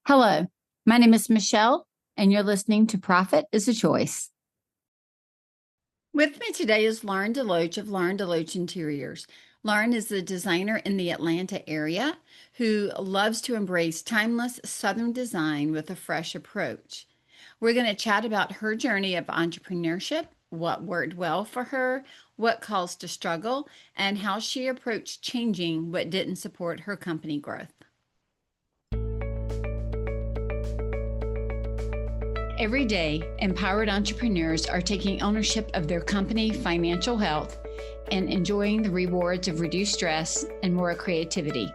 Hello, my name is Michelle, and you're listening to Profit is a Choice. With me today is Lauren DeLoach of Lauren DeLoach Interiors. Lauren is a designer in the Atlanta area who loves to embrace timeless Southern design with a fresh approach. We're going to chat about her journey of entrepreneurship, what worked well for her, what caused a struggle, and how she approached changing what didn't support her company growth. Every day, empowered entrepreneurs are taking ownership of their company financial health and enjoying the rewards of reduced stress and more creativity.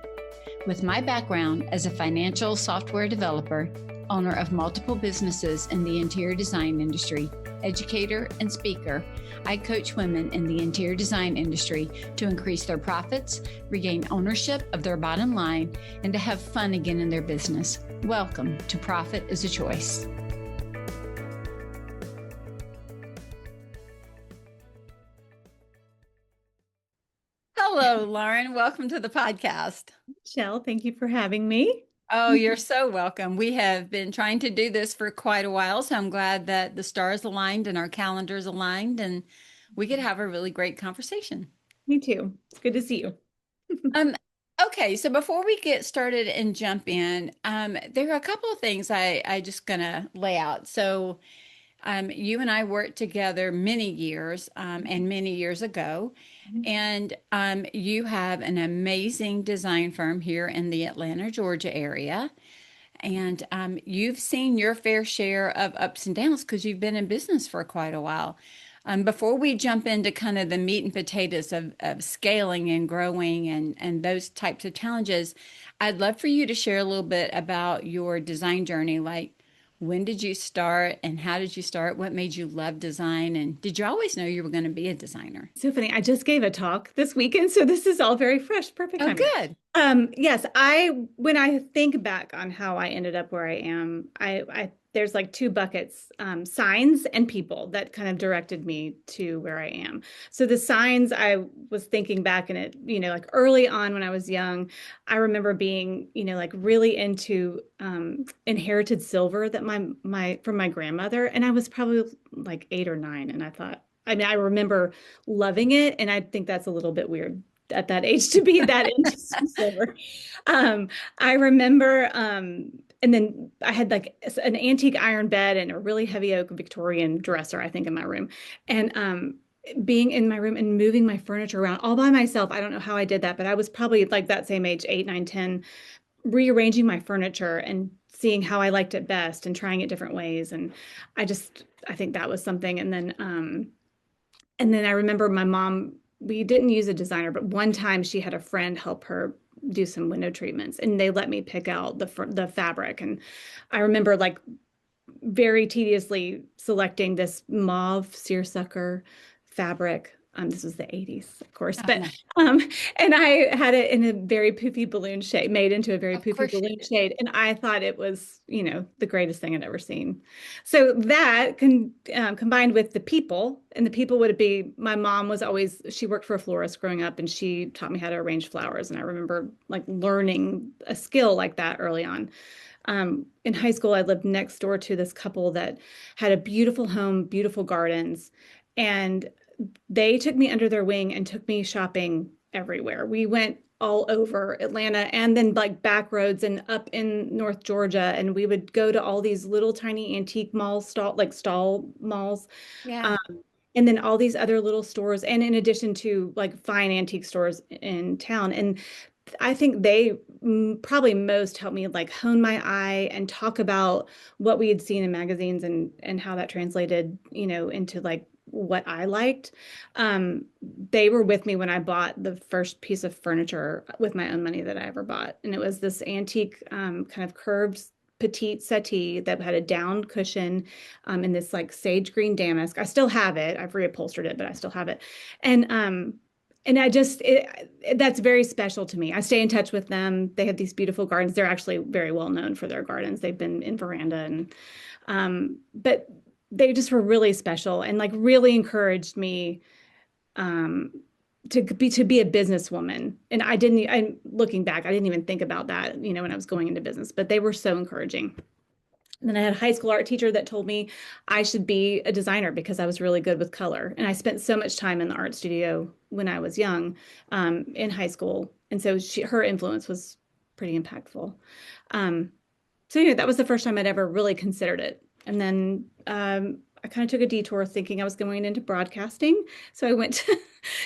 With my background as a financial software developer, owner of multiple businesses in the interior design industry, educator, and speaker, I coach women in the interior design industry to increase their profits, regain ownership of their bottom line, and to have fun again in their business. Welcome to Profit is a Choice. Hello, Lauren. Welcome to the podcast. Michelle, thank you for having me. Oh, you're so welcome. We have been trying to do this for quite a while, so I'm glad that the stars aligned and our calendars aligned, and we could have a really great conversation. Me too. It's good to see you. Um, okay, so before we get started and jump in, there are a couple of things I just gonna lay out. So you and I worked together many years and many years ago. And you have an amazing design firm here in the Atlanta, Georgia area. And you've seen your fair share of ups and downs because you've been in business for quite a while. Before we jump into kind of the meat and potatoes of scaling and growing and those types of challenges, I'd love for you to share a little bit about your design journey. Like, when did you start and how did you start? What made you love design? And did you always know you were going to be a designer? So funny. I just gave a talk this weekend, so this is all very fresh. Perfect Oh, timing. good. Yes, when I think back on how I ended up where I am, I there's like two buckets, signs and people that kind of directed me to where I am. So the signs, I was thinking back in it, like early on when I was young, I remember being, like really into inherited silver that my from my grandmother, and I was probably like 8 or 9, and I remember loving it, and I think that's a little bit weird at that age to be that into silver. I remember, and then I had like an antique iron bed and a really heavy oak Victorian dresser, I think, in my room. And being in my room and moving my furniture around all by myself. I don't know how I did that, but I was probably like that same age, 8, 9, 10, rearranging my furniture and seeing how I liked it best and trying it different ways. And I think that was something. And then I remember my mom, we didn't use a designer, but one time she had a friend help her do some window treatments, and they let me pick out the fabric. And I remember like very tediously selecting this mauve seersucker fabric. This was the 80s, of course, but and I had it in a very poofy balloon shade, made into a very poofy balloon shade, and I thought it was, the greatest thing I'd ever seen. So that combined with the people, and the people would be, my mom was always, she worked for a florist growing up, and she taught me how to arrange flowers, and I remember like learning a skill like that early on. In high school, I lived next door to this couple that had a beautiful home, beautiful gardens, and they took me under their wing and took me shopping everywhere. We went all over Atlanta and then like back roads and up in North Georgia. And we would go to all these little tiny antique malls, stall malls. Yeah. And then all these other little stores. And in addition to like fine antique stores in town. And I think they probably most helped me like hone my eye and talk about what we had seen in magazines and how that translated, into like what I liked. They were with me when I bought the first piece of furniture with my own money that I ever bought. And it was this antique kind of curved petite settee that had a down cushion in this like sage green damask. I still have it. I've reupholstered it, but I still have it. And that's very special to me. I stay in touch with them. They have these beautiful gardens. They're actually very well known for their gardens. They've been in veranda but they just were really special and like really encouraged me to be a businesswoman. And I didn't, I'm looking back, I didn't even think about that, when I was going into business, but they were so encouraging. And then I had a high school art teacher that told me I should be a designer because I was really good with color. And I spent so much time in the art studio when I was young, in high school. And so her influence was pretty impactful. Um, so that was the first time I'd ever really considered it. And then I kind of took a detour thinking I was going into broadcasting. So I went to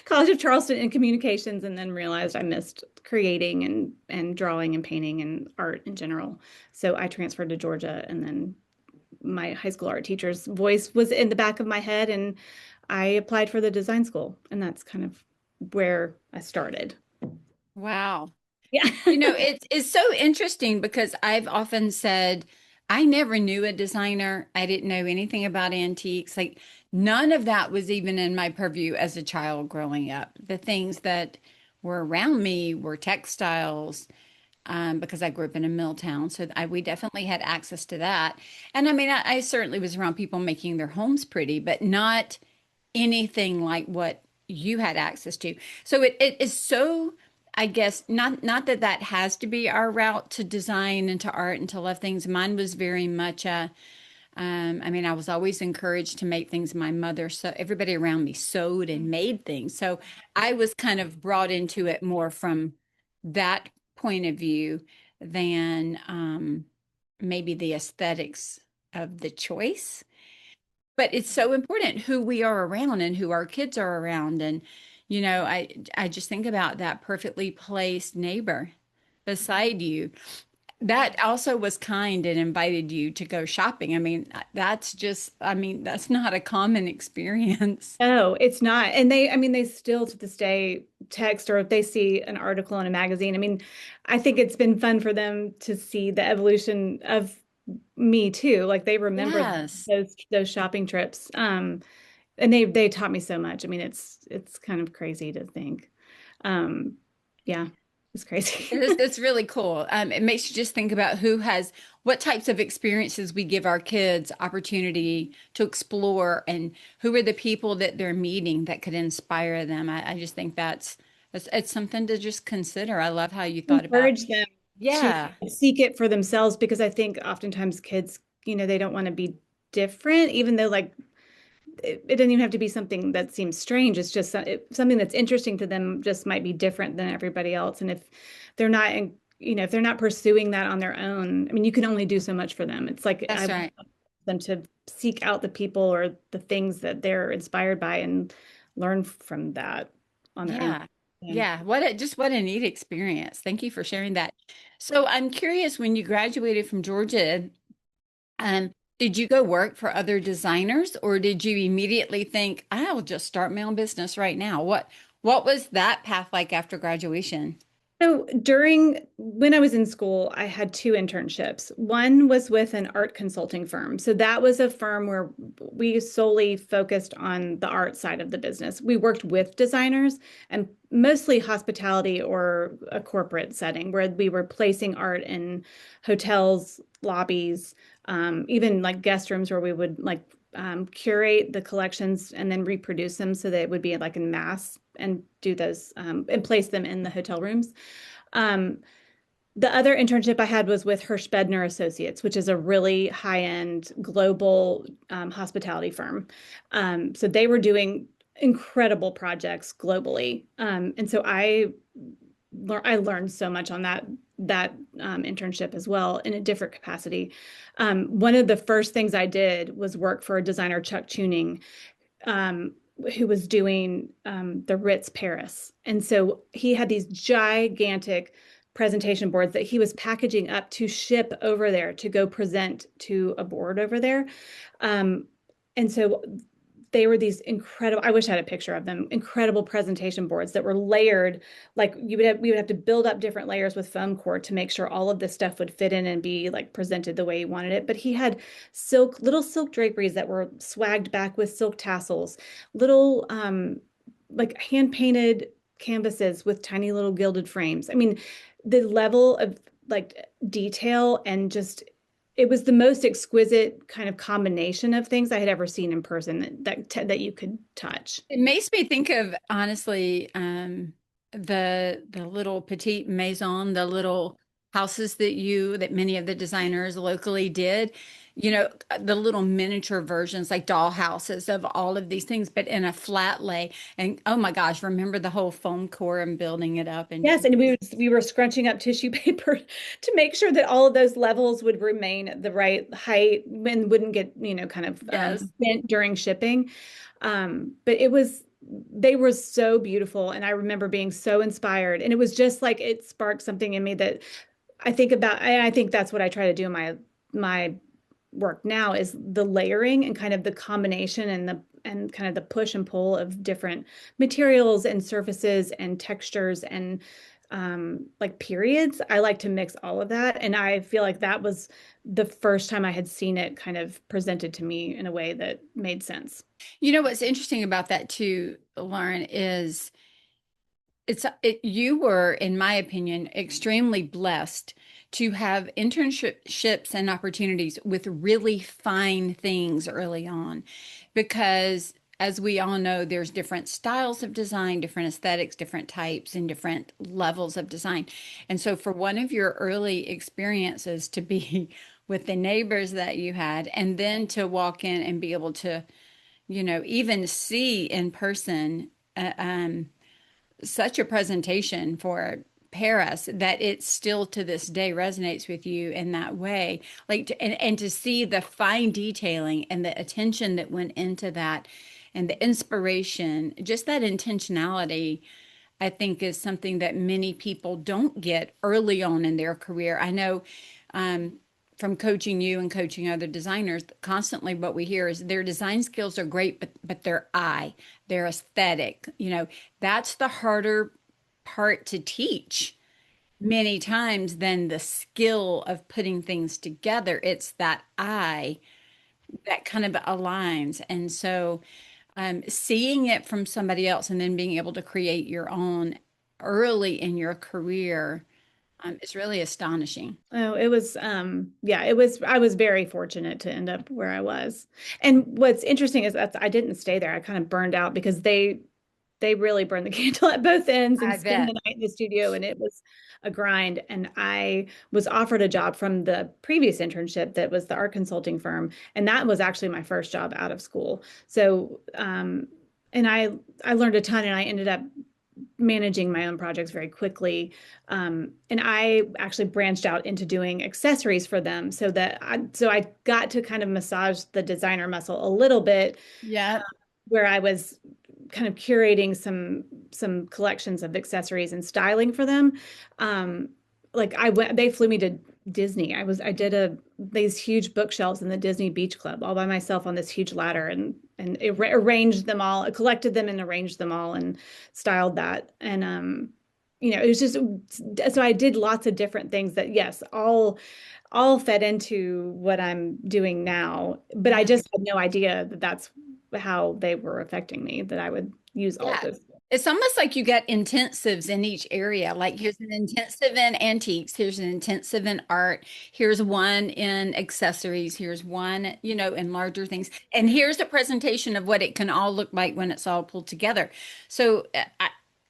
College of Charleston in communications and then realized I missed creating and drawing and painting and art in general. So I transferred to Georgia, and then my high school art teacher's voice was in the back of my head, and I applied for the design school, and that's kind of where I started. Wow. Yeah. It's so interesting because I've often said I never knew a designer. I didn't know anything about antiques. Like none of that was even in my purview as a child growing up. The things that were around me were textiles, because I grew up in a mill town. So we definitely had access to that. And I mean, I certainly was around people making their homes pretty, but not anything like what you had access to. So it is so, I guess, not that that has to be our route to design and to art and to love things. Mine was very much I mean, I was always encouraged to make things. My mother, so everybody around me sewed and made things. So I was kind of brought into it more from that point of view than maybe the aesthetics of the choice. But it's so important who we are around and who our kids are around. And, I just think about that perfectly placed neighbor beside you that also was kind and invited you to go shopping. I mean, I mean, that's not a common experience. No, it's not. And I mean, they still to this day text, or if they see an article in a magazine. I mean, I think it's been fun for them to see the evolution of me too. Like they remember Yes. those shopping trips. And they taught me so much. I mean, it's kind of crazy to think. Um, yeah, it's crazy. It's really cool. It makes you just think about what types of experiences we give our kids opportunity to explore and who are the people that they're meeting that could inspire them. I just think it's something to just consider. I love how you thought about, Encourage them to yeah, seek it for themselves, because I think oftentimes kids, they don't want to be different, even though like it doesn't even have to be something that seems strange. It's just something that's interesting to them just might be different than everybody else. And if they're not, if they're not pursuing that on their own, I mean, you can only do so much for them. It's like I that's want right. them to seek out the people or the things that they're inspired by and learn from that on their own. Yeah. Yeah. Yeah. What a neat experience. Thank you for sharing that. So I'm curious, when you graduated from Georgia, um, did you go work for other designers or did you immediately think, I'll just start my own business right now? What was that path like after graduation? So when I was in school, I had two internships. One was with an art consulting firm. So that was a firm where we solely focused on the art side of the business. We worked with designers and mostly hospitality or a corporate setting where we were placing art in hotels, lobbies, even like guest rooms where we would like curate the collections and then reproduce them so that it would be like in mass and do those and place them in the hotel rooms. Um, the other internship I had was with Hirsch Bedner Associates, which is a really high-end global hospitality firm. So they were doing incredible projects globally, and so I learned so much on that internship as well in a different capacity. One of the first things I did was work for a designer, Chuck Tuning, um, who was doing the Ritz Paris. And so he had these gigantic presentation boards that he was packaging up to ship over there to go present to a board over there. Um, and so they were these incredible, I wish I had a picture of them, incredible presentation boards that were layered. Like we would have to build up different layers with foam core to make sure all of this stuff would fit in and be like presented the way he wanted it. But he had little silk draperies that were swagged back with silk tassels, little like hand painted canvases with tiny little gilded frames. I mean, the level of like detail and just it was the most exquisite kind of combination of things I had ever seen in person that you could touch. It makes me think of honestly, the little petite maison, the little houses that many of the designers locally did. The little miniature versions, like doll houses of all of these things, but in a flat lay. And oh my gosh, remember the whole foam core and building it up and Yes, and we were scrunching up tissue paper to make sure that all of those levels would remain at the right height and wouldn't get, kind of yes. bent during shipping. But they were so beautiful, and I remember being so inspired. And it was just like it sparked something in me that I think about. I think that's what I try to do in my work now is the layering and kind of the combination and kind of the push and pull of different materials and surfaces and textures and like periods. I like to mix all of that. And I feel like that was the first time I had seen it kind of presented to me in a way that made sense. What's interesting about that too, Lauren, is you were, in my opinion, extremely blessed to have internships and opportunities with really fine things early on, because as we all know, there's different styles of design, different aesthetics, different types, and different levels of design. And so, for one of your early experiences to be with the neighbors that you had, and then to walk in and be able to, even see in person. Such a presentation for Paris that it still to this day resonates with you in that way. And to see the fine detailing and the attention that went into that and the inspiration, just that intentionality, I think is something that many people don't get early on in their career. I know um, from coaching you and coaching other designers, constantly what we hear is their design skills are great, but their eye, their aesthetic, that's the harder part to teach many times than the skill of putting things together. It's that eye that kind of aligns. And so seeing it from somebody else and then being able to create your own early in your career is really astonishing. Oh, it was yeah, I was very fortunate to end up where I was. And what's interesting is that I didn't stay there. I kind of burned out because they really burned the candle at both ends and I spend bet. the night in the studio, and it was a grind. And I was offered a job from the previous internship that was the art consulting firm, and that was actually my first job out of school. So and I learned a ton, and I ended up managing my own projects very quickly. And I actually branched out into doing accessories for them so I got to kind of massage the designer muscle a little bit, Yeah. where I was kind of curating some collections of accessories and styling for them. Um, like they flew me to Disney. I did these huge bookshelves in the Disney Beach Club all by myself on this huge ladder and arranged them all, collected them and arranged them all and styled that. And it was just so I did lots of different things that yes, all fed into what I'm doing now, but I Yeah. just had no idea that that's how they were affecting me, that I would use all of Yeah. this. It's almost like you get intensives in each area. Like here's an intensive in antiques, here's an intensive in art, here's one in accessories, here's one, in larger things. And here's a presentation of what it can all look like when it's all pulled together. So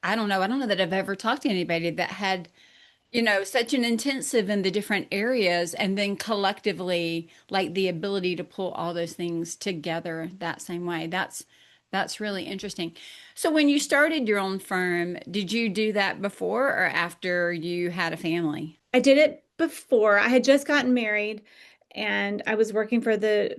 I don't know. I don't know that I've ever talked to anybody that had such an intensive in the different areas and then collectively like the ability to pull all those things together that same way. That's really interesting. So when you started your own firm, did you do that before or after you had a family? I did it before. I had just gotten married and I was working for the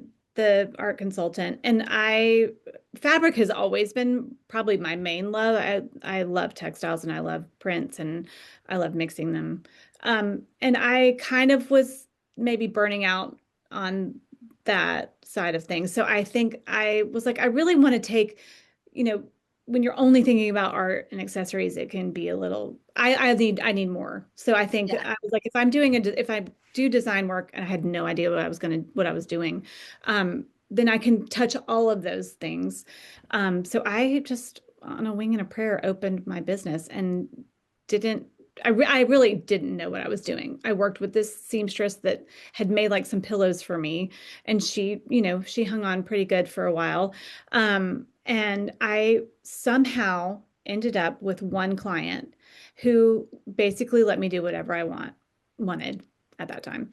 art consultant, and I fabric has always been probably my main love. I love textiles and I love prints and I love mixing them. And I kind of was maybe burning out on that side of things. So I think I was like, I really want to take, you know, when you're only thinking about art and accessories, it can be a little, I need more. So I think Yeah. I was like, if I do design work and I had no idea what I was doing, then I can touch all of those things. So I just on a wing and a prayer opened my business and didn't I really didn't know what I was doing. I worked with this seamstress that had made like some pillows for me, and she hung on pretty good for a while. And I somehow ended up with one client who basically let me do whatever I wanted at that time.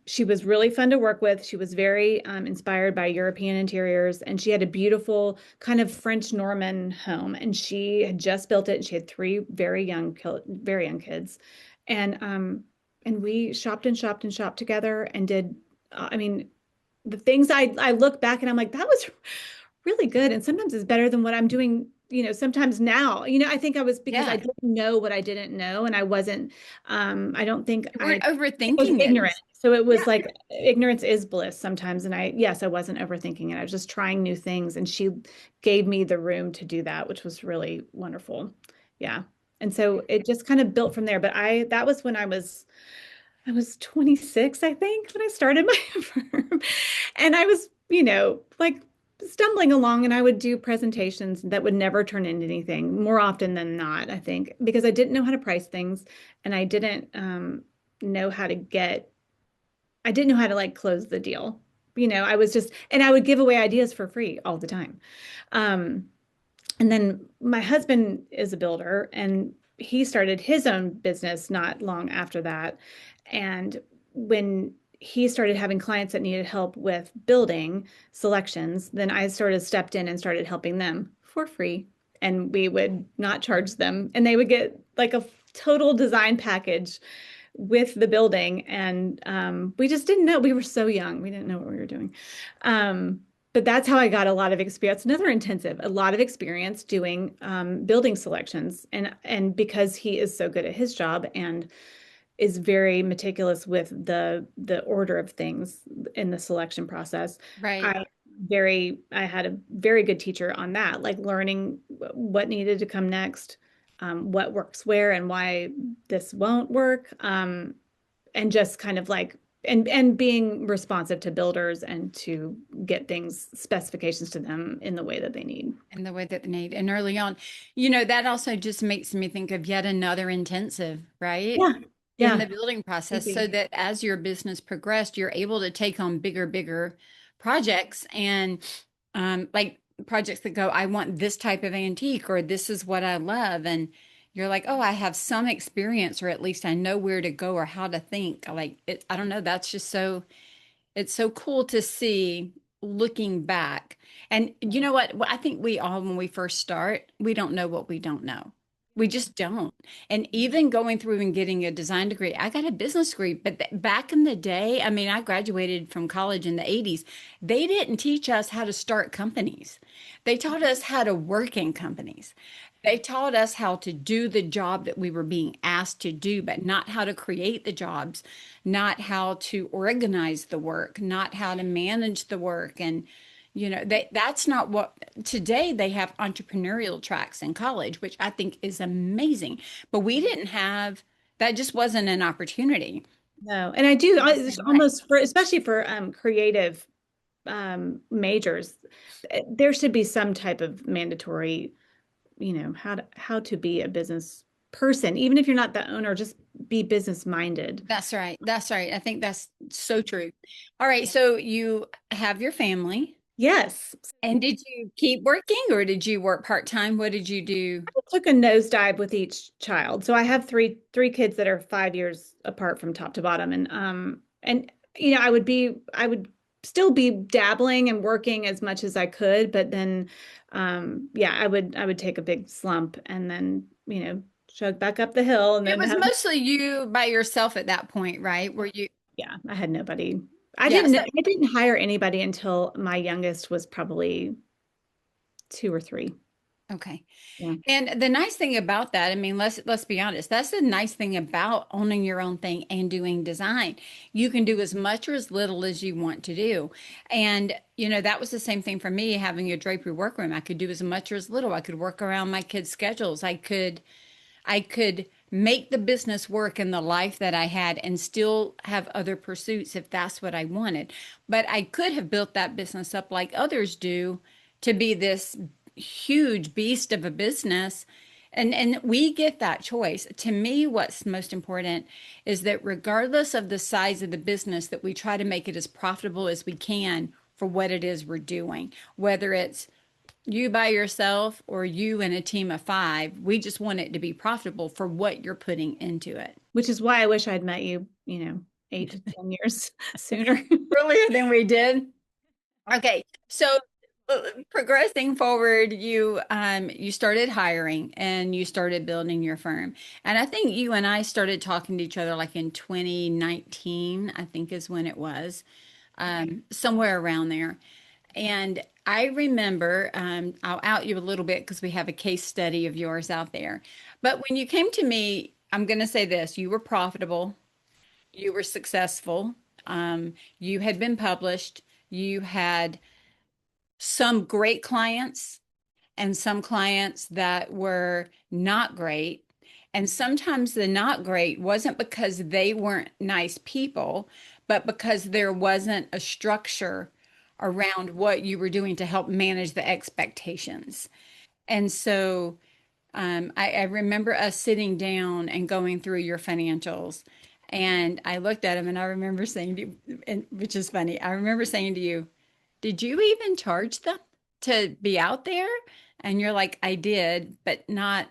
She was really fun to work with. She was very inspired by European interiors, and she had a beautiful kind of French Norman home. And she had just built it, and she had three very young kids, and we shopped and shopped and shopped together and did. I mean, the things I look back and I'm like, that was really good. And sometimes it's better than what I'm doing, sometimes now. I think I was because I Yeah. didn't know what I didn't know. And I wasn't, I don't think You weren't I was overthinking it. ignorant. So it was Yeah. like ignorance is bliss sometimes. And yes, I wasn't overthinking it. I was just trying new things. And she gave me the room to do that, which was really wonderful. Yeah. And so it just kind of built from there. But that was when I was 26, I think, when I started my firm. And I was, like stumbling along, and I would do presentations that would never turn into anything more often than not, I think, because I didn't know how to price things, and I didn't know how to I didn't know how to like close the deal. I was just, and I would give away ideas for free all the time. Um, and then my husband is a builder, and he started his own business not long after that. And when he started having clients that needed help with building selections, then I sort of stepped in and started helping them for free. And we would not charge them, and they would get like a total design package with the building. And we just didn't know. We were so young. We didn't know what we were doing. But that's how I got a lot of experience, another intensive, a lot of experience doing building selections. And because he is so good at his job and is very meticulous with the order of things in the selection process, Right. I I had a very good teacher on that, like learning what needed to come next, what works where and why this won't work. And just kind of like and being responsive to builders and to get things specifications to them in the way that they need. And the way that they need. And early on, that also just makes me think of yet another intensive, right? Yeah. In Yeah. the building process, so Easy. that as your business progressed, you're able to take on bigger projects and like projects that go, I want this type of antique, or this is what I love. And you're like, oh, I have some experience, or at least I know where to go or how to think. Like it, I don't know. That's just it's so cool to see looking back. And you know what? I think we all, when we first start, we don't know what we don't know. We just don't. And even going through and getting a design degree, I got a business degree, but back in the day, I mean, I graduated from college in the 80s. They didn't teach us how to start companies. They taught us how to work in companies. They taught us how to do the job that we were being asked to do, but not how to create the jobs, not how to organize the work, not how to manage the work. And, that's not what today they have entrepreneurial tracks in college, which I think is amazing. But we didn't have that, just wasn't an opportunity No, and I do the it's same way. almost for especially for creative majors, there should be some type of mandatory, how to be a business person, even if you're not the owner, just be business minded. That's right. That's right. I think that's so true. All right. So you have your family. Yes. And did you keep working or did you work part-time? What did you do? I took a nosedive with each child. So I have three kids that are 5 years apart from top to bottom. And I would still be dabbling and working as much as I could, but then yeah, I would take a big slump and then, chug back up the hill and It then was have, mostly you by yourself at that point, right? Were you? yeah, I had nobody. I Yeah. didn't So, I didn't hire anybody until my youngest was probably 2 or 3. okay. Yeah. And the nice thing about that, I mean, let's be honest, that's the nice thing about owning your own thing and doing design. You can do as much or as little as you want to do. And, that was the same thing for me having a drapery workroom. I could do as much or as little. I could work around my kids' schedules. I could make the business work in the life that I had and still have other pursuits if that's what I wanted. But I could have built that business up like others do to be this huge beast of a business. And we get that choice. To me, what's most important is that regardless of the size of the business, that we try to make it as profitable as we can for what it is we're doing. Whether it's you by yourself or you and a team of five, we just want it to be profitable for what you're putting into it. Which is why I wish I'd met you, 8 to 10 years sooner. Earlier than we did. Okay, so progressing forward, you started hiring and you started building your firm. And I think you and I started talking to each other like in 2019, I think is when it was, somewhere around there. And I remember, I'll out you a little bit because we have a case study of yours out there. But when you came to me, I'm going to say this, you were profitable, you were successful, you had been published, you had some great clients and some clients that were not great. And sometimes the not great wasn't because they weren't nice people, but because there wasn't a structure around what you were doing to help manage the expectations. And so I remember us sitting down and going through your financials. And I looked at them and I remember saying to you, and, which is funny, I remember saying to you, did you even charge them to be out there? And you're like, I did, but not,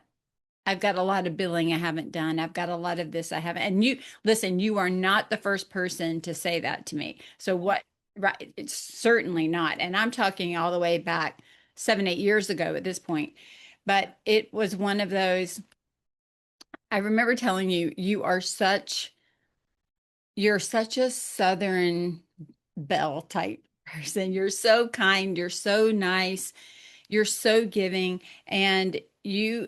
I've got a lot of billing I haven't done. I've got a lot of this I haven't. And you, listen, you are not the first person to say that to me. So what, right, it's certainly not. And I'm talking all the way back 7, 8 years ago at this point. But it was one of those, I remember telling you, you're such a Southern belle type person. You're so kind, you're so nice, you're so giving, and you're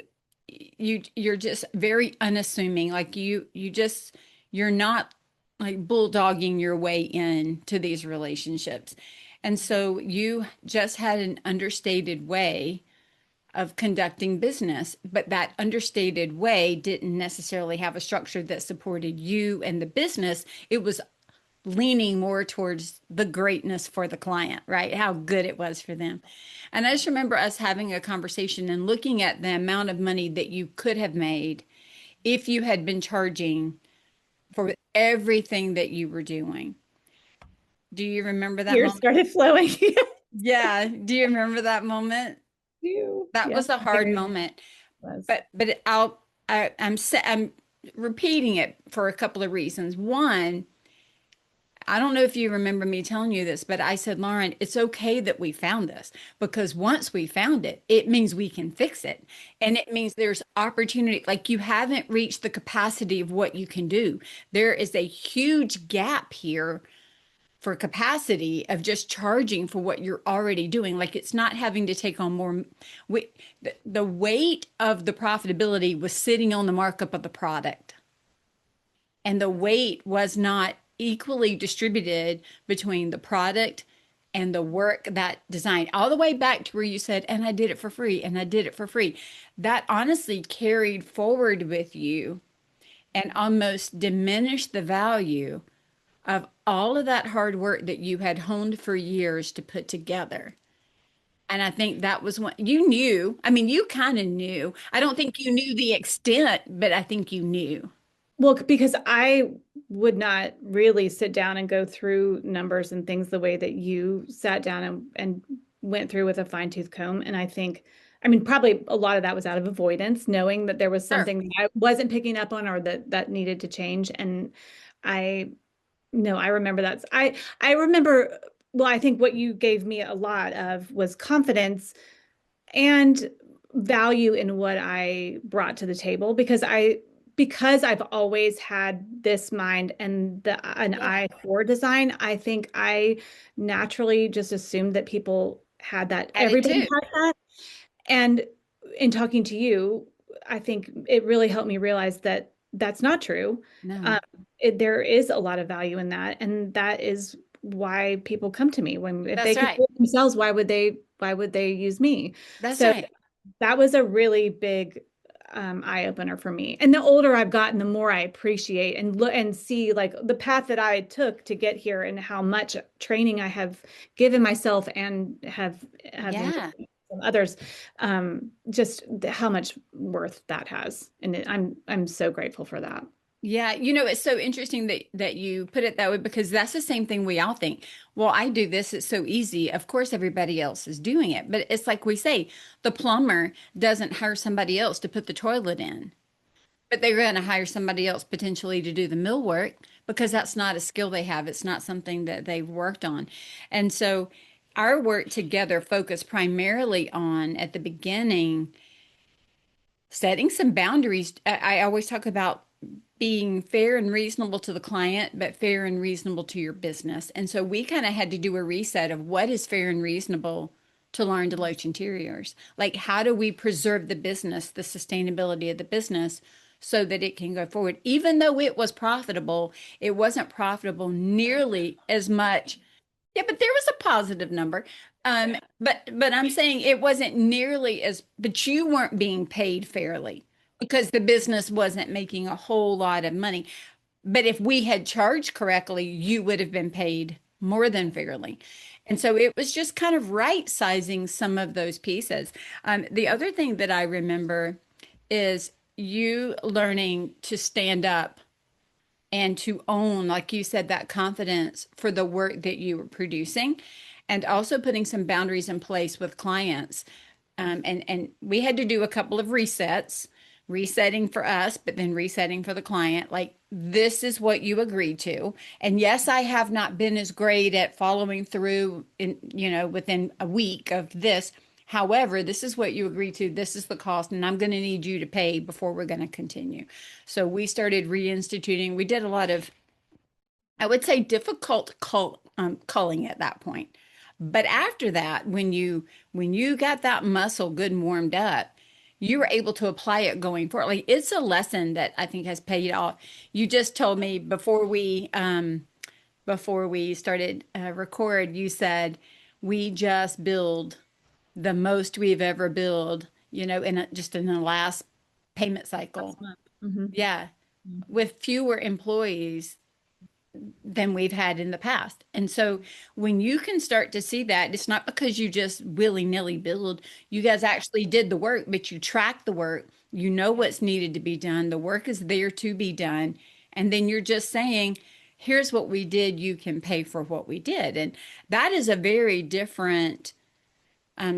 just very unassuming. Like you're not like bulldogging your way into these relationships. And so you just had an understated way of conducting business, but that understated way didn't necessarily have a structure that supported you and the business. It was leaning more towards the greatness for the client, right? How good it was for them. And I just remember us having a conversation and looking at the amount of money that you could have made if you had been charging for everything that you were doing. Do you remember that Years moment? started flowing. Yeah. Do you remember that moment? That Yes, was a I hard think it moment. was. I'm repeating it for a couple of reasons. One, I don't know if you remember me telling you this, but I said, Lauren, it's okay that we found this because once we found it, it means we can fix it. And it means there's opportunity. Like you haven't reached the capacity of what you can do. There is a huge gap here for capacity of just charging for what you're already doing. Like it's not having to take on more. The weight of the profitability was sitting on the markup of the product, and the weight was not equally distributed between the product and the work that designed all the way back to where you said, and I did it for free, and I did it for free. That honestly carried forward with you and almost diminished the value of all of that hard work that you had honed for years to put together. And I think that was what you knew. I mean, you kind of knew. I don't think you knew the extent, but I think you knew. Well, because I would not really sit down and go through numbers and things the way that you sat down and went through with a fine tooth comb. And I mean, probably a lot of that was out of avoidance, knowing that there was Sure. something that I wasn't picking up on or that needed to change. And I, no, I remember that. I remember, well, I think what you gave me a lot of was confidence and value in what I brought to the table because I've always had this mind and an Yeah, eye for design. I think I naturally just assumed that people had that. had it Everybody too. has that. And in talking to you, I think it really helped me realize that that's not true. No, There is a lot of value in that, and that is why people come to me. When if that's they could right. do it themselves, why would they use me? That's So right. that was a really big eye opener for me. And the older I've gotten, the more I appreciate and look and see like the path that I took to get here and how much training I have given myself and have enjoyed. Yeah. some others, just how much worth that has. And I'm so grateful for that. Yeah, it's so interesting that you put it that way because that's the same thing we all think. Well, I do this, it's so easy. Of course, everybody else is doing it. But it's like we say, the plumber doesn't hire somebody else to put the toilet in, but they're going to hire somebody else potentially to do the millwork because that's not a skill they have. It's not something that they've worked on. And so our work together focused primarily on at the beginning setting some boundaries. I always talk about being fair and reasonable to the client, but fair and reasonable to your business. And so we kind of had to do a reset of what is fair and reasonable to Lauren DeLoach Interiors. Like, how do we preserve the business, the sustainability of the business so that it can go forward? Even though it was profitable, it wasn't profitable nearly as much. Yeah, but there was a positive number. But I'm saying it wasn't nearly as, but you weren't being paid fairly because the business wasn't making a whole lot of money. But if we had charged correctly, you would have been paid more than fairly. And so it was just kind of right sizing some of those pieces. The other thing that I remember is you learning to stand up and to own, like you said, that confidence for the work that you were producing, and also putting some boundaries in place with clients. And we had to do a couple of resets, resetting for us, but then resetting for the client. Like, this is what you agreed to. And yes, I have not been as great at following through in, within a week of this. However, this is what you agreed to. This is the cost, and I'm going to need you to pay before we're going to continue. So we started reinstituting. We did a lot of, I would say, difficult culling at that point. But after that, when you got that muscle good and warmed up, you were able to apply it going forward. Like, it's a lesson that I think has paid off. You just told me before we started record, you said we just build the most we've ever billed, just in the last payment cycle. Last month. Hmm. Yeah, with fewer employees than we've had in the past. And so when you can start to see that, it's not because you just willy-nilly build. You guys actually did the work, but you track the work. You know what's needed to be done. The work is there to be done. And then you're just saying, here's what we did. You can pay for what we did. And that is a very different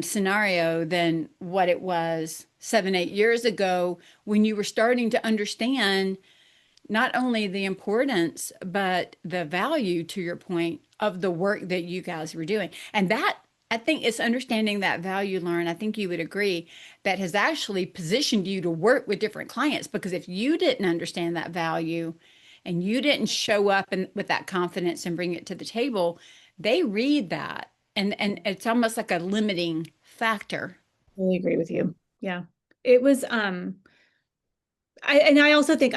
scenario than what it was 7, 8 years ago when you were starting to understand not only the importance, but the value, to your point, of the work that you guys were doing. And that, I think, it's understanding that value, Lauren. I think you would agree that has actually positioned you to work with different clients because if you didn't understand that value and you didn't show up with that confidence and bring it to the table, they read that. And it's almost like a limiting factor. Really agree with you. Yeah. It was I also think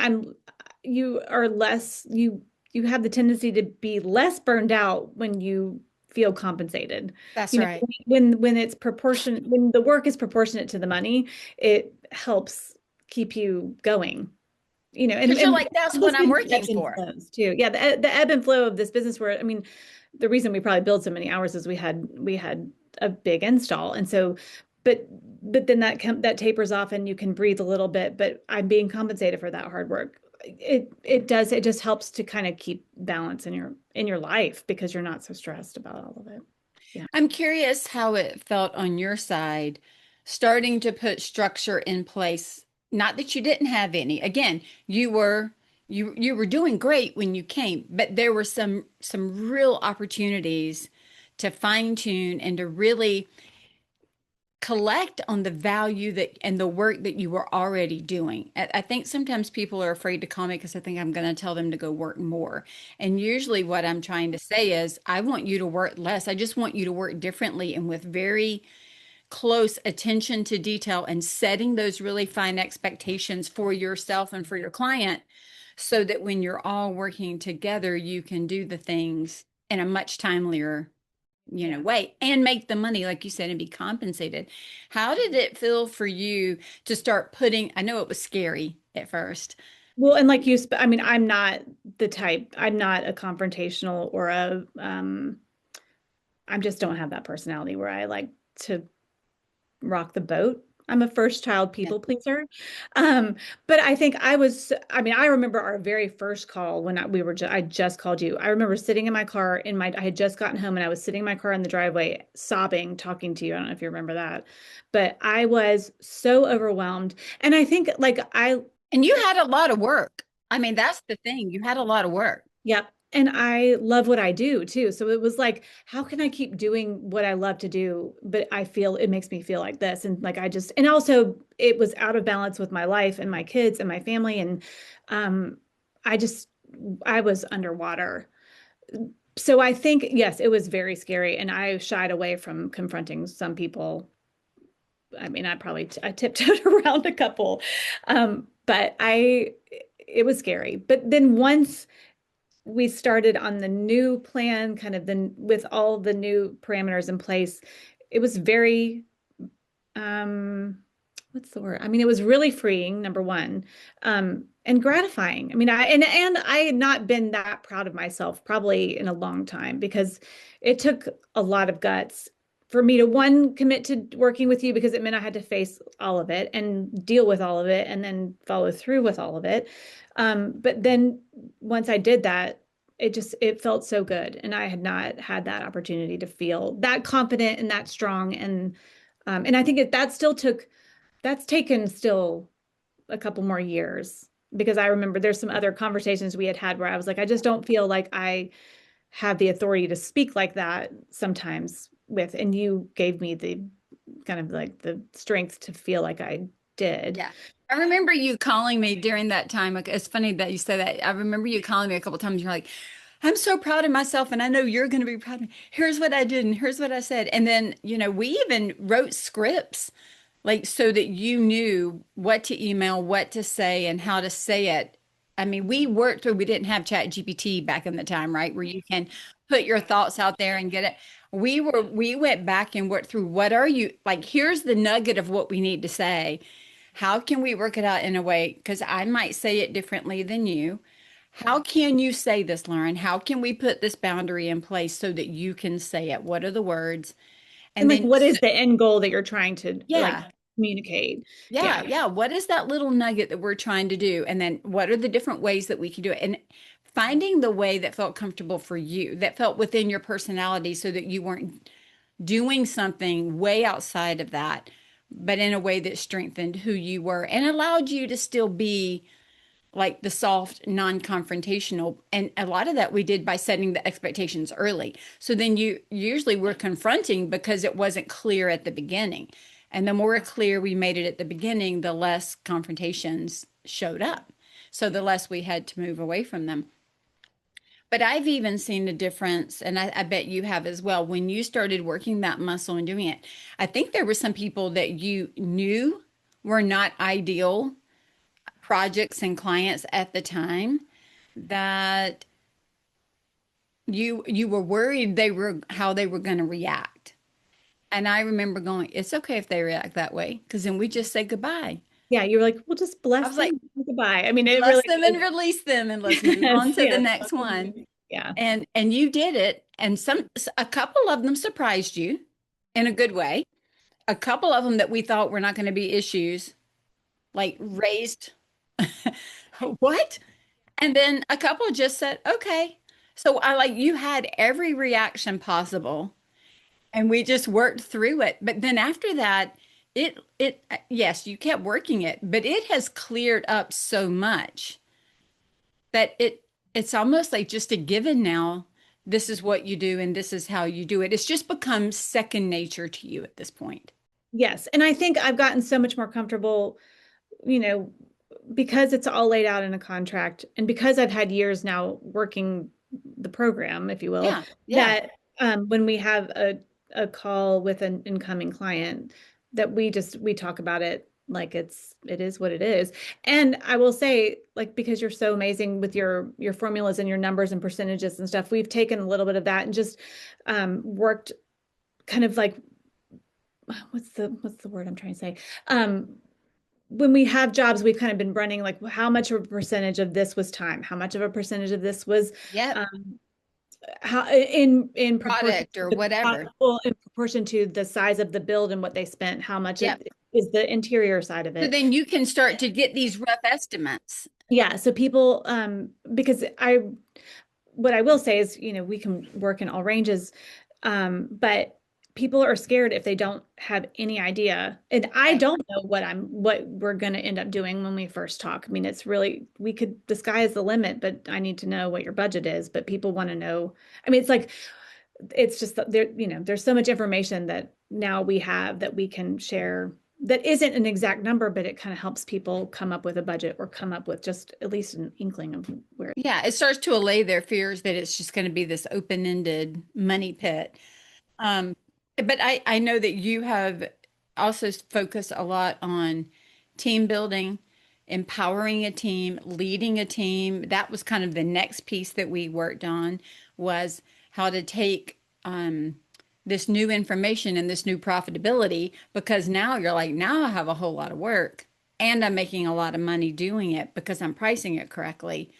you are less you have the tendency to be less burned out when you feel compensated. That's You know, right. when it's proportionate, when the work is proportionate to the money, it helps keep you going. Because you're And like, that's what this I'm business working ebbs and for. flows too. Yeah, the ebb and flow of this business where, I mean, the reason we probably build so many hours is we had a big install. And so, but then that tapers off and you can breathe a little bit, but I'm being compensated for that hard work. It just helps to kind of keep balance in your life because you're not so stressed about all of it. Yeah. I'm curious how it felt on your side, starting to put structure in place. Not that you didn't have any. Again, you were doing great when you came, but there were some real opportunities to fine tune and to really collect on the value that and the work that you were already doing. I think sometimes people are afraid to call me because I think I'm going to tell them to go work more. And usually what I'm trying to say is, I want you to work less. I just want you to work differently and with very close attention to detail and setting those really fine expectations for yourself and for your client so that when you're all working together, you can do the things in a much timelier Yeah. way and make the money, like you said, and be compensated. How did it feel for you to start putting, I know it was scary at first. Well, and like I mean, I'm not the type, I'm not a confrontational or I just don't have that personality where I like to rock the boat. I'm a first child Yeah. people pleaser. Um, but I think I was, I mean, I remember our very first call when I just called you. I remember sitting in my car I had just gotten home and I was sitting in my car in the driveway sobbing, talking to you. I don't know if you remember that, but I was so overwhelmed. And I think And you had a lot of work. I mean, that's the thing. You had a lot of work. yep. And I love what I do too. So it was like, how can I keep doing what I love to do, but I feel it makes me feel like this? And like and also it was out of balance with my life and my kids and my family. And um, I just, I was underwater. So I think, yes, it was very scary. And I shied away from confronting some people. I mean, I tiptoed around a couple. But it was scary. But then once we started on the new plan, kind of then with all the new parameters in place, it was very, um, what's the word? I mean, it was really freeing, number one, and gratifying. I mean, and I had not been that proud of myself probably in a long time because it took a lot of guts for me to one commit to working with you because it meant I had to face all of it and deal with all of it and then follow through with all of it. But then once I did that, it felt so good, and I had not had that opportunity to feel that confident and that strong, and I think that's taken still a couple more years because I remember there's some other conversations we had had where I was like, I just don't feel like I have the authority to speak like that sometimes and you gave me the kind of like the strength to feel like I did. Yeah. I remember you calling me during that time. Like, it's funny that you say that. I remember you calling me a couple times. You're like, I'm so proud of myself, and I know you're going to be proud of me. Here's what I did, and here's what I said. And then, we even wrote scripts, like so that you knew what to email, what to say, and how to say it. I mean, we didn't have Chat GPT back in the time, right? Where you can put your thoughts out there and get it. We went back and worked through what are you like, here's the nugget of what we need to say. How can we work it out in a way? Because I might say it differently than you. How can you say this, Lauren? How can we put this boundary in place so that you can say it? What are the words? And And like, then, what is the end goal that you're trying to like yeah, communicate? yeah, Yeah. yeah. What is that little nugget that we're trying to do? And then what are the different ways that we can do it? And finding the way that felt comfortable for you, that felt within your personality so that you weren't doing something way outside of that, but in a way that strengthened who you were and allowed you to still be like the soft, non-confrontational. And a lot of that we did by setting the expectations early. So then you usually were confronting because it wasn't clear at the beginning. And the more clear we made it at the beginning, the less confrontations showed up. So the less we had to move away from them. But I've even seen a difference, and I bet you have as well, when you started working that muscle and doing it. I think there were some people that you knew were not ideal projects and clients at the time that you were worried they were how they were going to react. And I remember going, it's okay if they react that way, because then we just say goodbye. Yeah. You're like, well, just I bless was them. like, Goodbye. I mean, it bless really them and release them and let's move is. on to the Yes. next one. Yeah. And you did it. And a couple of them surprised you in a good way. A couple of them that we thought were not going to be issues, like raised, what? And then a couple just said, okay. So I like you had every reaction possible and we just worked through it. But then after that, yes, you kept working it, but it has cleared up so much that it's almost like just a given now. This is what you do and this is how you do it. It's just become second nature to you at this point. Yes. And I think I've gotten so much more comfortable, you know, because it's all laid out in a contract and because I've had years now working the program, if you will, Yeah, yeah. that when we have a call with an incoming client, that we talk about it like it is what it is. And I will say, like, because you're so amazing with your formulas and your numbers and percentages and stuff, we've taken a little bit of that and just worked kind of like what's the word I'm trying to say? When we have jobs, we've kind of been running like how much of a percentage of this was time, how much of a percentage of this was Yep. um, how in proportion product to or the whatever. well, in proportion to the size of the build and what they spent, how much Yep. it is the interior side of So it. then you can start to get these rough estimates. Yeah, so people because I what I will say is, we can work in all ranges, but people are scared if they don't have any idea. And I Right. don't know what we're going to end up doing when we first talk. I mean, it's really, we could, the sky is the limit, but I need to know what your budget is. But people want to know. I mean, it's like, it's just that there, there's so much information that now we have that we can share that isn't an exact number, but it kind of helps people come up with a budget or come up with just at least an inkling of where. Yeah, it starts to allay their fears that it's just going to be this open-ended money pit. Um, but I know that you have also focused a lot on team building, empowering a team, leading a team. That was kind of the next piece that we worked on was how to take this new information and this new profitability because now you're like, now I have a whole lot of work and I'm making a lot of money doing it because I'm pricing it correctly.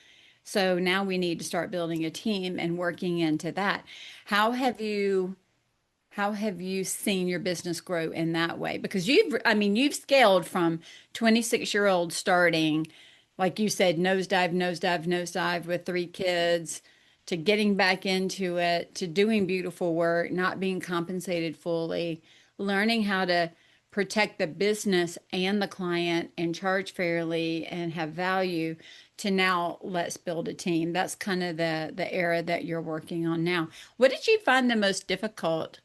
So now we need to start building a team and working into that. How have you how have you seen your business grow in that way? Because I mean, you've scaled from 26-year-old starting, like you said, nosedive, nosedive, nosedive with 3 kids, to getting back into it, to doing beautiful work, not being compensated fully, learning how to protect the business and the client and charge fairly and have value to now let's build a team. That's kind of the era that you're working on now. What did you find the most difficult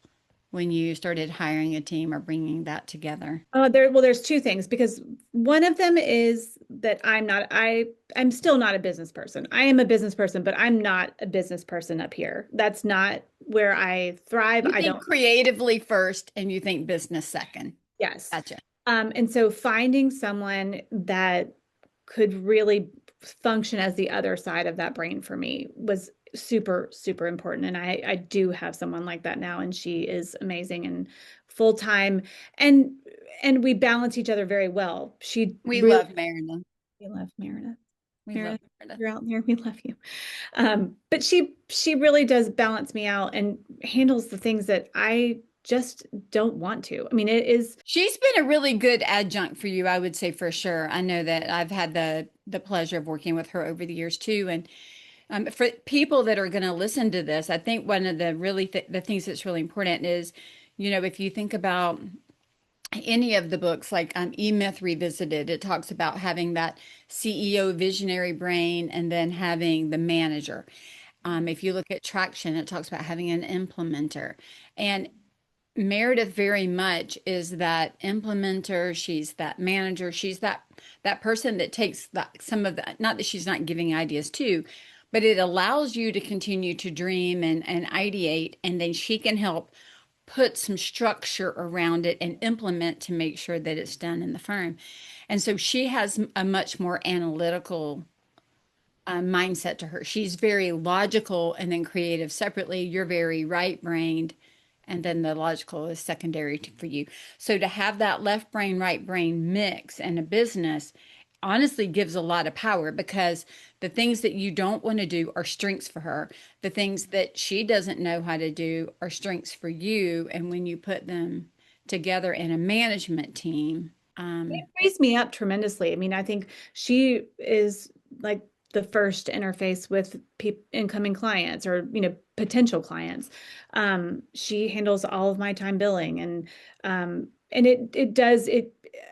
when you started hiring a team or bringing that together? There's two things because one of them is that I'm still not a business person. I am a business person, but I'm not a business person up here. That's not where I thrive. You I think don't, creatively first and you think business second. yes. Gotcha. And so finding someone that could really function as the other side of that brain for me was super, super important. And I do have someone like that now, and she is amazing and full time. And and we balance each other very well. She We really, love Meredith. we love Meredith. We love Meredith, Meredith. you're out there. We love you. But she really does balance me out and handles the things that I just don't want to. I mean, it is. She's been a really good adjunct for you, I would say for sure. I know that I've had the pleasure of working with her over the years too. And for people that are going to listen to this, I think one of the really the things that's really important is, if you think about any of the books like E-Myth Revisited, it talks about having that CEO visionary brain and then having the manager. If you look at Traction, it talks about having an implementer. And Meredith very much is that implementer. She's that manager. She's that person that takes some of the, not that she's not giving ideas too, but it allows you to continue to dream and ideate, and then she can help put some structure around it and implement to make sure that it's done in the firm. And so she has a much more analytical mindset to her. She's very logical and then creative separately. You're very right brained, and then the logical is secondary for you. So to have that left brain, right brain mix in a business honestly gives a lot of power because the things that you don't want to do are strengths for her. The things that she doesn't know how to do are strengths for you. And when you put them together in a management team, It raised me up tremendously. I mean, I think she is like the first interface with incoming clients or, potential clients. She handles all of my time billing and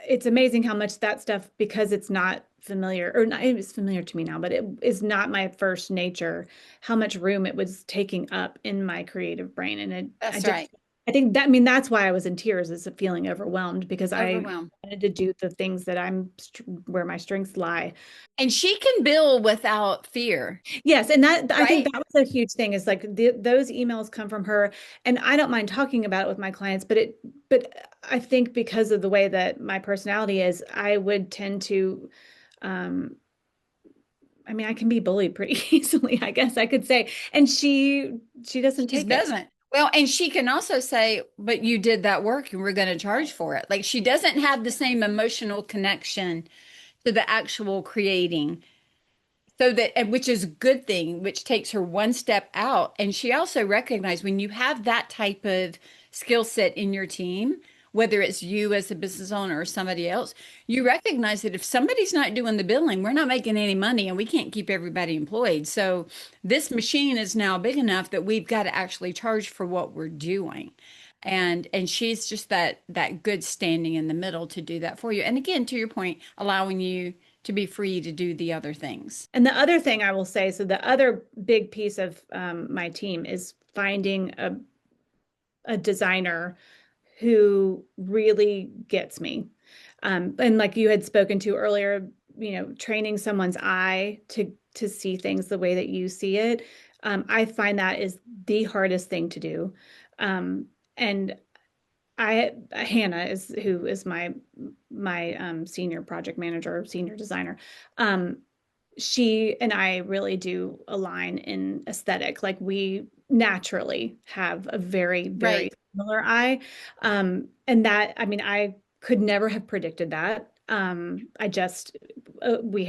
it's amazing how much that stuff, because it's not familiar or not, it is familiar to me now, but it is not my first nature, how much room it was taking up in my creative brain. And that's right. I think that, I mean, that's why I was in tears, is feeling overwhelmed because I Overwhelmed. wanted to do the things that where my strengths lie. And she can bill without fear, Yes, and that, I think right? that was a huge thing, is like those emails come from her, and I don't mind talking about it with my clients, but I think because of the way that my personality is, I would tend to um I mean, I can be bullied pretty easily, I guess I could say. And she doesn't She take it. doesn't. Well, and she can also say, but you did that work and we're going to charge for it. Like she doesn't have the same emotional connection to the actual creating. So that, and which is a good thing, which takes her one step out. And she also recognized when you have that type of skill set in your team, whether it's you as a business owner or somebody else, you recognize that if somebody's not doing the billing, we're not making any money and we can't keep everybody employed. So this machine is now big enough that we've got to actually charge for what we're doing. And she's just that good standing in the middle to do that for you. And again, to your point, allowing you to be free to do the other things. And the other thing I will say, so the other big piece of my team is finding a designer who really gets me. And like you had spoken to earlier, training someone's eye to see things the way that you see it. I find that is the hardest thing to do. And Hannah is who is my senior project manager, senior designer. She and I really do align in aesthetic. Like we naturally have a very, very Right. similar eye. And that, I mean, I could never have predicted that. I just, we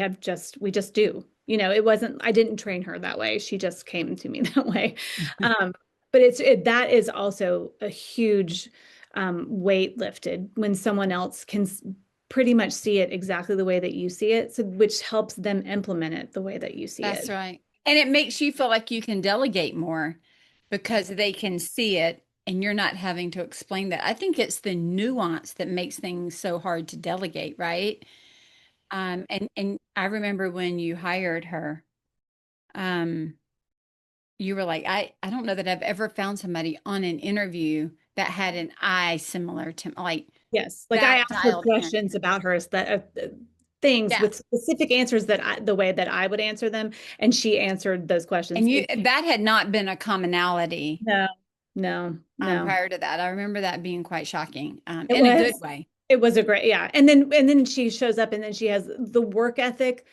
just do. It wasn't, I didn't train her that way. She just came to me that way. Um, but that is also a huge weight lifted when someone else can pretty much see it exactly the way that you see it, so which helps them implement it the way that you see That's it. right. And it makes you feel like you can delegate more because they can see it and you're not having to explain that. I think it's the nuance that makes things so hard to delegate, right? And I remember when you hired her, um, you were like, I don't know that I've ever found somebody on an interview that had an eye similar to like Yes, like I that asked her dialed in. questions about her that things Yeah. with specific answers that the way that I would answer them, and she answered those questions. And you that had not been a commonality No, no, no. prior to that. I remember that being quite shocking, It in a good was way. it was a great, yeah. And then she shows up and then she has the work ethic,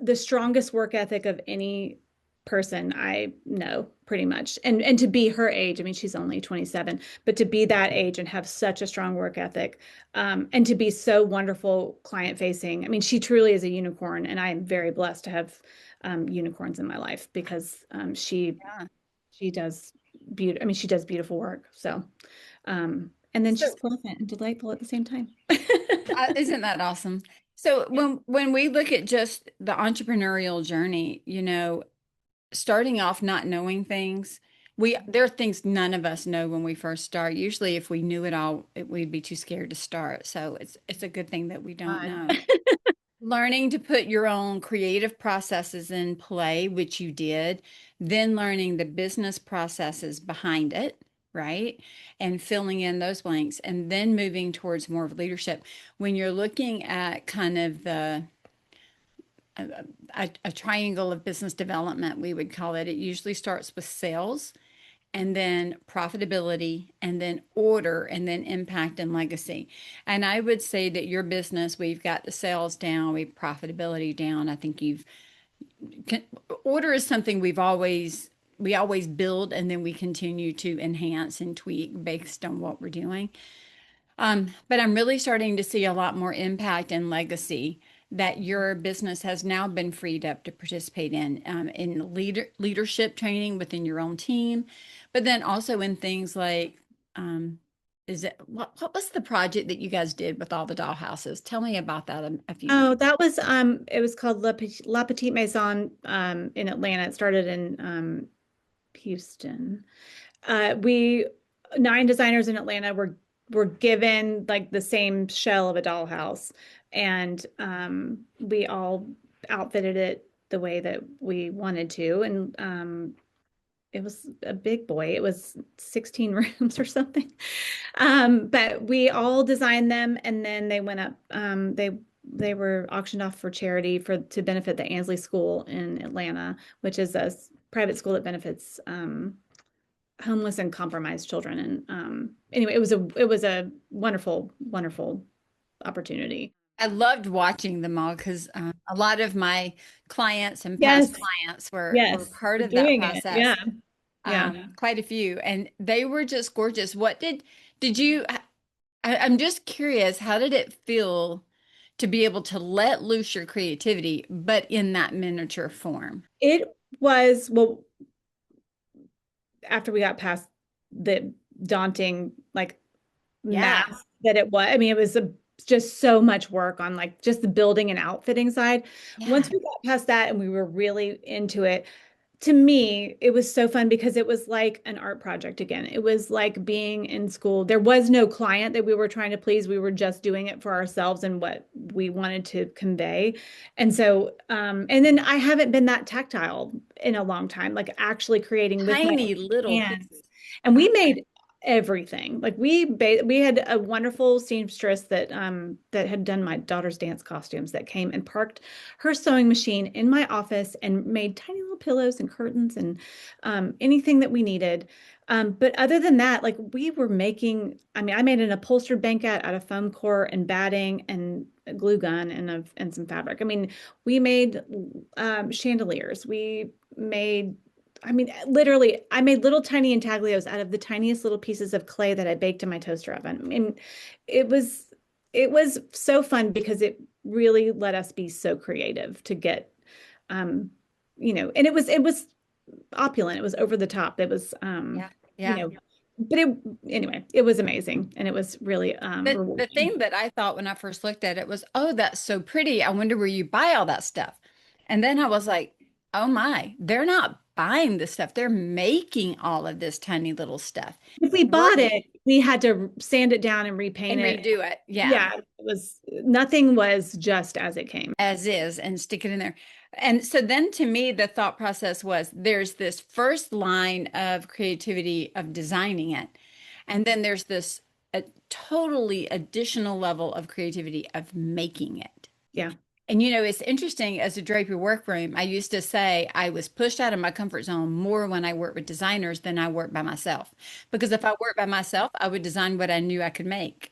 the strongest work ethic of any person I know, pretty much. And to be her age, I mean, she's only 27, but to be that age and have such a strong work ethic, and to be so wonderful client facing. I mean, she truly is a unicorn, and I am very blessed to have unicorns in my life because Yeah. she does I mean, she does beautiful work. So, and then she's So, pleasant and delightful at the same time. isn't that awesome? So when we look at just the entrepreneurial journey, starting off not knowing things, we there are things none of us know when we first start. Usually, if we knew it all, we'd be too scared to start. So it's a good thing that we don't God. know. Learning to put your own creative processes in play, which you did, then learning the business processes behind it, right? And filling in those blanks, and then moving towards more of leadership. When you're looking at kind of a triangle of business development, we would call it, it usually starts with sales and then profitability, and then order, and then impact and legacy. And I would say that your business, we've got the sales down, we've profitability down. I think can, order is something we always build and then we continue to enhance and tweak based on what we're doing. But I'm really starting to see a lot more impact and legacy that your business has now been freed up to participate in leadership training within your own team, but then also in things like, um, what was the project that you guys did with all the dollhouses? Tell me about that a few Oh, minutes. that was it was called La Petite Maison in Atlanta. It started in Houston. We 9 designers in Atlanta were given like the same shell of a dollhouse, and we all outfitted it the way that we wanted to, and it was a big boy. It was 16 rooms or something. But we all designed them, and then they went up. They were auctioned off for charity to benefit the Ansley School in Atlanta, which is a private school that benefits homeless and compromised children. And anyway, it was a wonderful, wonderful opportunity. I loved watching them all because a lot of my clients and past Yes, clients were yes, part we're of that doing it. Yeah, process. yeah. Quite a few, and they were just gorgeous. What did you? I'm just curious. How did it feel to be able to let loose your creativity, but in that miniature form. It was, well, after we got past the daunting like Yeah. math that it was. I mean, it was just so much work on like just the building and outfitting side. Once Yeah. we got past that and we were really into it, to me, it was so fun because it was like an art project again. It was like being in school. There was no client that we were trying to please. We were just doing it for ourselves and what we wanted to convey. And so, and then I haven't been that tactile in a long time, like actually creating with my Tiny little hands. pieces. And we Okay. made everything. Like we had a wonderful seamstress that had done my daughter's dance costumes that came and parked her sewing machine in my office and made tiny little pillows and curtains and anything that we needed. But other than that, like we were making, I mean, I made an upholstered banquette out of foam core and batting and a glue gun and some fabric. I mean, we made chandeliers. We made, I mean, literally, I made little tiny intaglios out of the tiniest little pieces of clay that I baked in my toaster oven. And it was it was so fun because it really let us be so creative to get um and it was opulent. It was over the top. It was Yeah. you Yeah. know, but it anyway, it was amazing and it was really The rewarding. thing that I thought when I first looked at it was, oh, that's so pretty. I wonder where you buy all that stuff. And then I was like, oh my, they're not buying this stuff. They're making all of this tiny little stuff. If we We're bought it, we had to sand it down and repaint and it. redo it. Yeah. Yeah, it was nothing was just as it came. As is and stick it in there. And so then to me, the thought process was there's this first line of creativity of designing it. And then there's this a totally additional level of creativity of making it. Yeah. And you know, it's interesting as a draper workroom, I used to say I was pushed out of my comfort zone more when I worked with designers than I worked by myself. Because if I worked by myself, I would design what I knew I could make.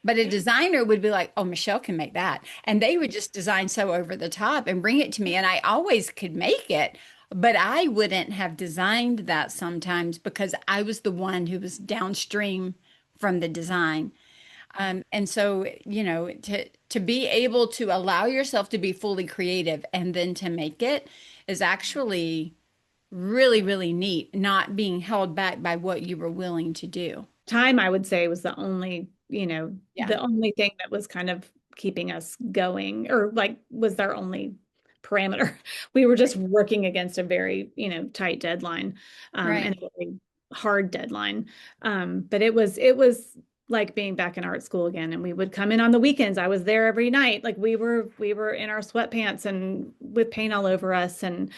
But a designer would be like, oh, Michelle can make that. And they would just design so over the top and bring it to me. And I always could make it, but I wouldn't have designed that sometimes because I was the one who was downstream from the design. And so, you know, to be able to allow yourself to be fully creative and then to make it is actually really, really neat, not being held back by what you were willing to do. Time, I would say, was the only, Yeah, the only thing that was kind of keeping us going, or like was our only parameter. We were just working against a very, tight deadline, and right. a very hard deadline. But it was like being back in art school again, and we would come in on the weekends. I was there every night. Like we were in our sweatpants and with paint all over us, and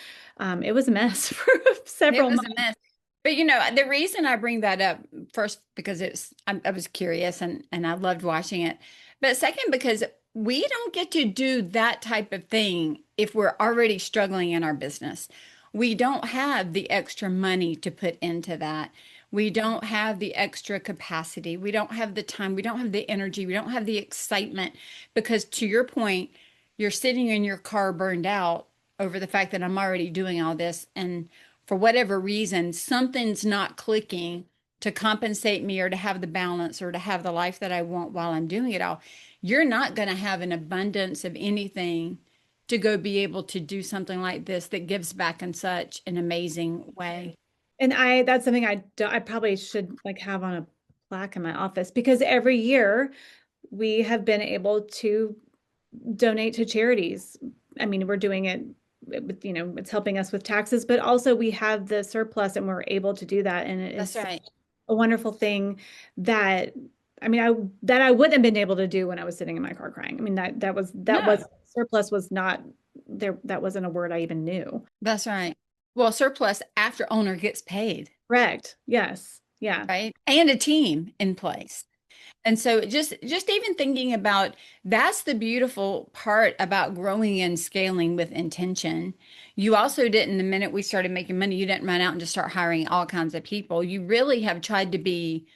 it was a mess for It several was a months. mess. But you know, the reason I bring that up first because I was curious and I loved watching it. But second because we don't get to do that type of thing if we're already struggling in our business. We don't have the extra money to put into that. We don't have the extra capacity. We don't have the time. We don't have the energy. We don't have the excitement because to your point, you're sitting in your car burned out over the fact that I'm already doing all this and for whatever reason, something's not clicking to compensate me or to have the balance or to have the life that I want while I'm doing it all, you're not going to have an abundance of anything to go be able to do something like this that gives back in such an amazing way. And that's something I probably should like have on a plaque in my office because every year we have been able to donate to charities. I mean, we're doing it with, it's helping us with taxes, but also we have the surplus and we're able to do that. And it That's is right. a wonderful thing that, I mean, I wouldn't have been able to do when I was sitting in my car crying. I mean, that was No, surplus was not there. That wasn't a word I even knew. that's right. Well, surplus after owner gets paid, Correct. Yes. Yeah. right? And a team in place. And so just even thinking about that's the beautiful part about growing and scaling with intention. You also didn't, the minute we started making money, you didn't run out and just start hiring all kinds of people. You really have tried to be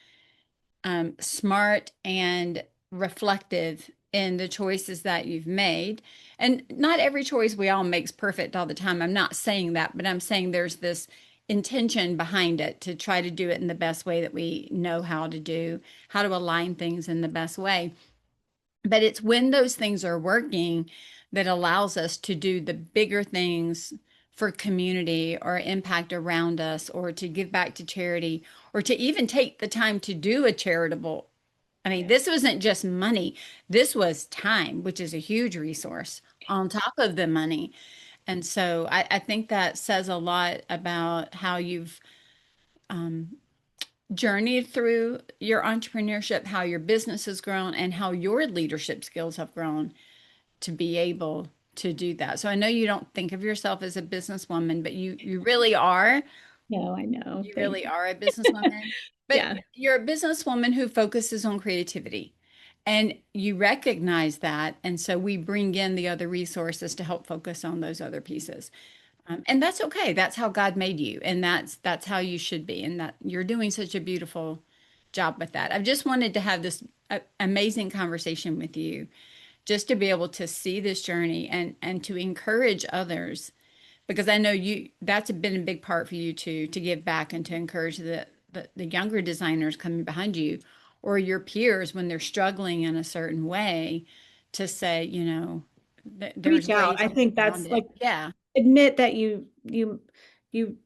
smart and reflective in the choices that you've made. And not every choice we all makes perfect all the time. I'm not saying that, but I'm saying there's this intention behind it to try to do it in the best way that we know how to do, how to align things in the best way. But it's when those things are working that allows us to do the bigger things for community or impact around us, or to give back to charity, or to even take the time to do a charitable. I mean, Yeah. this wasn't just money. This was time, which is a huge resource on top of the money. And so I think that says a lot about how you've journeyed through your entrepreneurship, how your business has grown, and how your leadership skills have grown to be able to do that. So I know you don't think of yourself as a businesswoman, but you really are. No, I know. You Thank really you. are a businesswoman. But Yeah. you're a businesswoman who focuses on creativity. And you recognize that. And so we bring in the other resources to help focus on those other pieces. And that's okay. That's how God made you. And that's how you should be. And that you're doing such a beautiful job with that. I've just wanted to have this amazing conversation with you, just to be able to see this journey and to encourage others, because I know you that's been a big part for you to give back and to encourage the younger designers coming behind you, or your peers when they're struggling in a certain way, to say, there's Reach out. ways I to get think around that's it. like Yeah. admit that you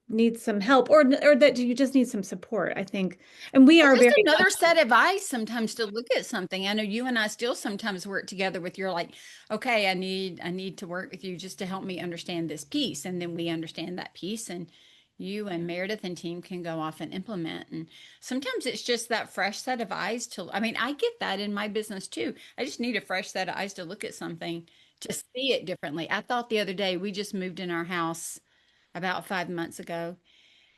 need some help, or that you just need some support, I think. And we Or are just very another lucky. set of eyes sometimes to look at something. I know you and I still sometimes work together with, you're like, okay, I need to work with you just to help me understand this piece. And then we understand that piece, and you and Meredith and team can go off and implement. And sometimes it's just that fresh set of eyes to, I mean, I get that in my business too. I just need a fresh set of eyes to look at something, to see it differently. I thought the other day, we just moved in our house about 5 months ago,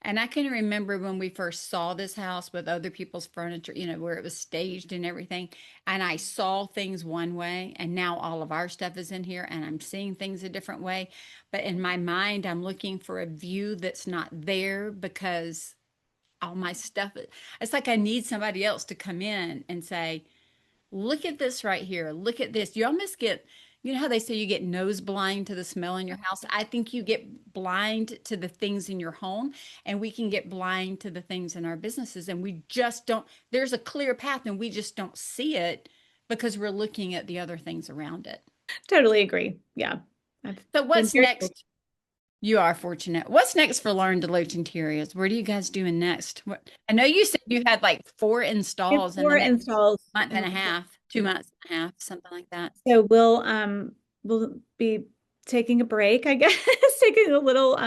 and I can remember when we first saw this house with other people's furniture, where it was staged and everything. And I saw things one way, and now all of our stuff is in here, and I'm seeing things a different way. But in my mind, I'm looking for a view that's not there, because all my stuff, it's like I need somebody else to come in and say, look at this right here. Look at this. You almost get, how they say you get nose blind to the smell in your house? I think you get blind to the things in your home, and we can get blind to the things in our businesses. And we just don't, there's a clear path, and we just don't see it because we're looking at the other things around it. Totally agree. Yeah. I've So, been what's very next? You are fortunate. What's next for Lauren DeLoach Interiors? What are you guys doing next? I know you said you had like four it's installs in the more next installs month and and a half, 2 months and a half, something like that. so we'll be taking a break, I guess, taking a little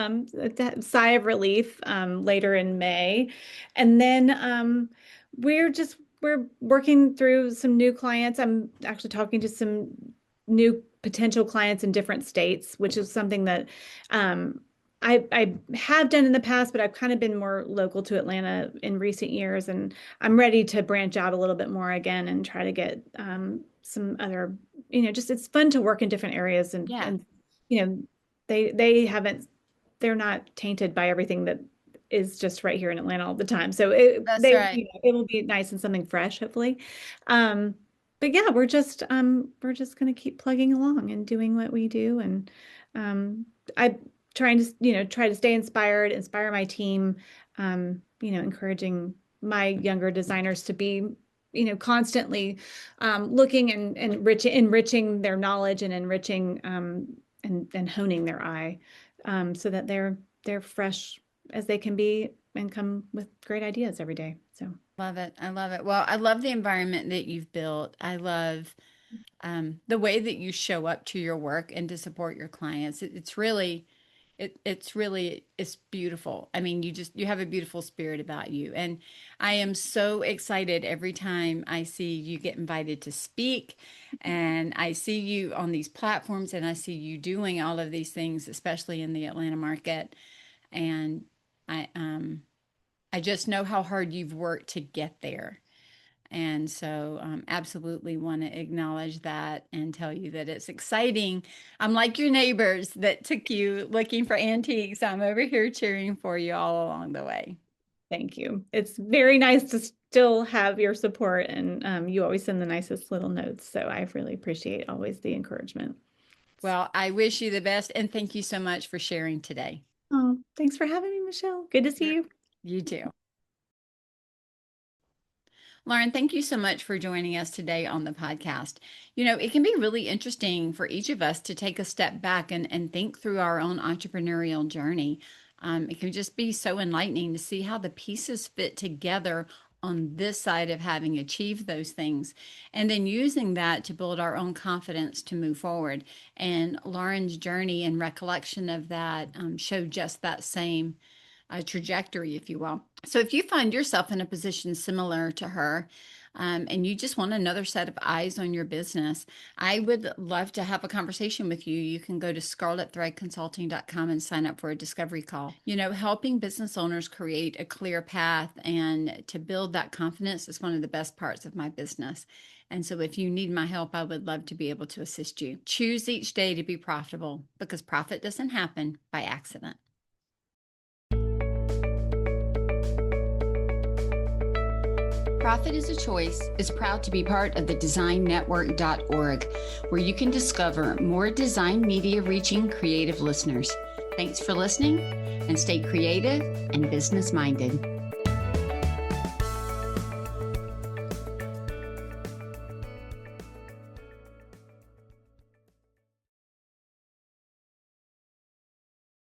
sigh of relief later in May. And then we're working through some new clients. I'm actually talking to some new potential clients in different states, which is something that um I have done in the past, but I've kind of been more local to Atlanta in recent years, and I'm ready to branch out a little bit more again and try to get some other, just it's fun to work in different areas, and Yeah. and you know, they haven't they're not tainted by everything that is just right here in Atlanta all the time. So That's right. it will be nice and something fresh, hopefully. Um, but yeah, we're just gonna keep plugging along and doing what we do, and I trying to try to stay inspired, inspire my team, encouraging my younger designers to be constantly looking and enriching their knowledge and enriching and honing their eye, so that they're fresh as they can be and come with great ideas every day. So Love it. I love it. Well, I love the environment that you've built. I love the way that you show up to your work and to support your clients. It's beautiful. I mean, you have a beautiful spirit about you. And I am so excited every time I see you get invited to speak, and I see you on these platforms, and I see you doing all of these things, especially in the Atlanta market. And I just know how hard you've worked to get there. And so, absolutely want to acknowledge that and tell you that it's exciting. I'm like your neighbors that took you looking for antiques. I'm over here cheering for you all along the way. thank you. It's very nice to still have your support, and you always send the nicest little notes. So I really appreciate always the encouragement. Well, I wish you the best, and thank you so much for sharing today. Oh, thanks for having me, Michelle. Good to see Sure. you. You too. Lauren, thank you so much for joining us today on the podcast. It can be really interesting for each of us to take a step back and think through our own entrepreneurial journey. It can just be so enlightening to see how the pieces fit together on this side of having achieved those things, and then using that to build our own confidence to move forward. And Lauren's journey and recollection of that showed just that same trajectory, if you will. So if you find yourself in a position similar to her, and you just want another set of eyes on your business, I would love to have a conversation with you. You can go to scarletthreadconsulting.com and sign up for a discovery call. Helping business owners create a clear path and to build that confidence is one of the best parts of my business. And so if you need my help, I would love to be able to assist you. Choose each day to be profitable, because profit doesn't happen by accident. Profit is a Choice is proud to be part of the designnetwork.org, where you can discover more design media reaching creative listeners. Thanks for listening, and stay creative and business minded.